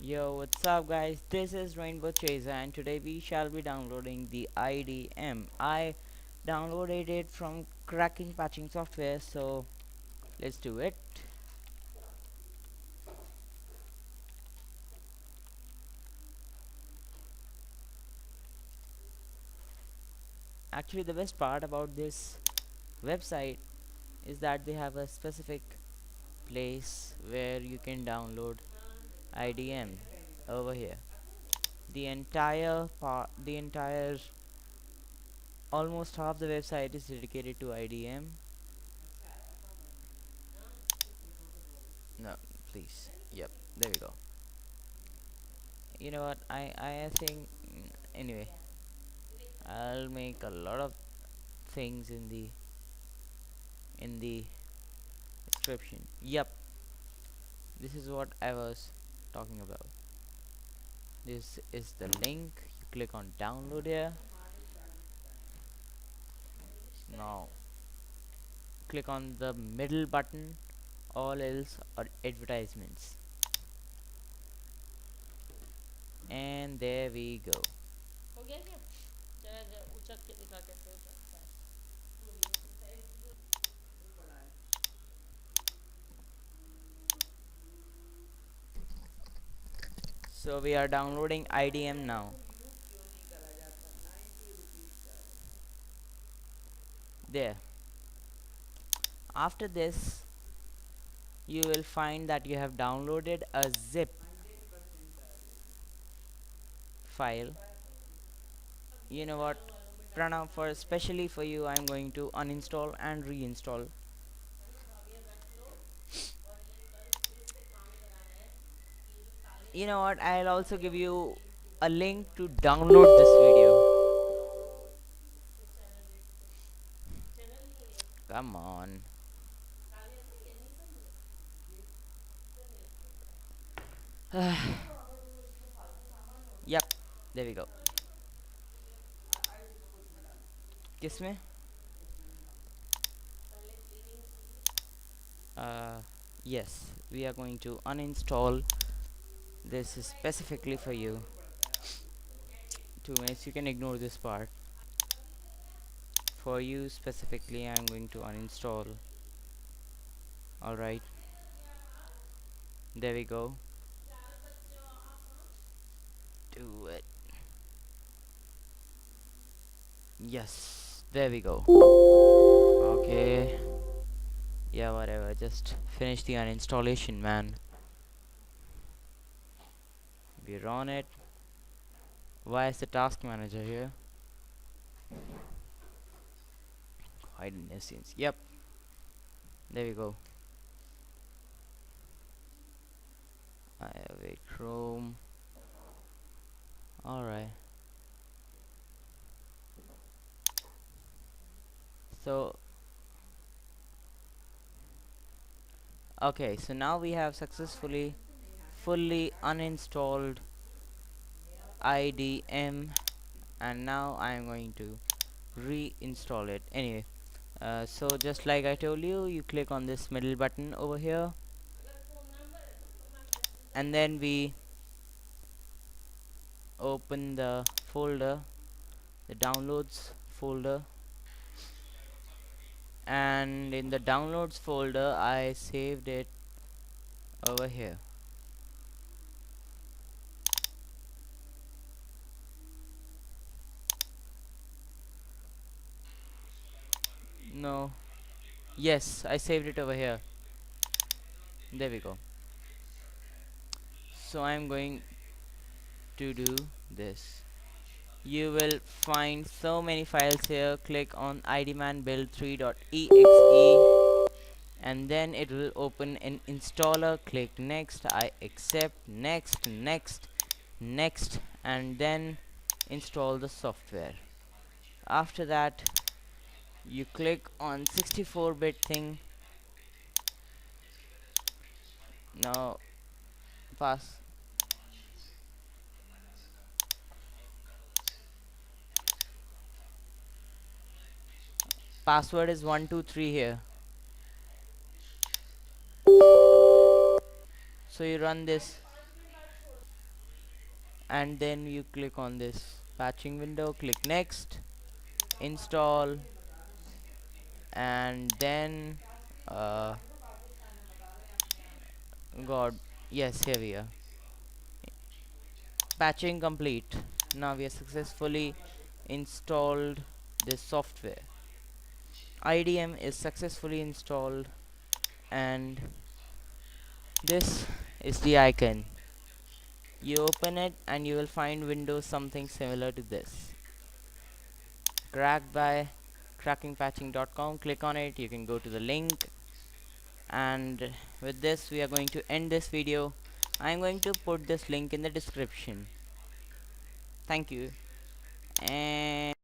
Yo, what's up, guys? This is Rainbow Chaser, and today we shall be downloading the IDM. I downloaded it from Cracking Patching Software, so let's do it. Actually, the best part about this website is that they have a specific place where you can download IDM over here. The entire almost half the website is dedicated to IDM. No, please. Yep, there we go. You know what? I think anyway. I'll make a lot of things in the description. Yep, this is what I was talking about. This is the link. You click on download here. Now click on the middle button, all else or advertisements, and there we go. हो गया क्या? जरा उचक के दिखा कैसे उचकता है। So we are downloading IDM now. There. After this, you will find that you have downloaded a zip file. You know what, Pranav, for especially for you, I'm going to uninstall and reinstall. You know what, I'll also give you a link to download this video. Come on. Yep, there we go. Kisme? uh yes, we are going to uninstall. This is specifically for you. 2 minutes, you can ignore this part. For you specifically, I'm going to uninstall. Alright, there we go. Do it. Yes, there we go. Okay, yeah, whatever, just finish the uninstallation, man. We're on it. Why is the task manager here? Hidden scenes. Yep, there we go. I have a Chrome. Alright, so okay, so now we have successfully fully uninstalled IDM, and now I'm going to reinstall it anyway. So just like I told you, you click on this middle button over here, and then we open the folder, the downloads folder, and in the downloads folder I saved it over here. No, yes, I saved it over here. There we go. So I'm going to do this. You will find so many files here. Click on idmanbuild3.exe, and then it will open an installer. Click next. I accept. Next, and then install the software. After that, you click on 64-bit thing. Now pass password is 123 here. So you run this. and then you click on this patching window, click next, install, and then uh, god, yes, here we are. Patching complete. Now we have successfully installed this software. IDM is successfully installed, and this is the icon. You open it and you will find Windows something similar to this. Cracked by crackingpatching.com. Click on it, you can go to the link, and with this we are going to end this video. I'm going to put this link in the description. Thank you. And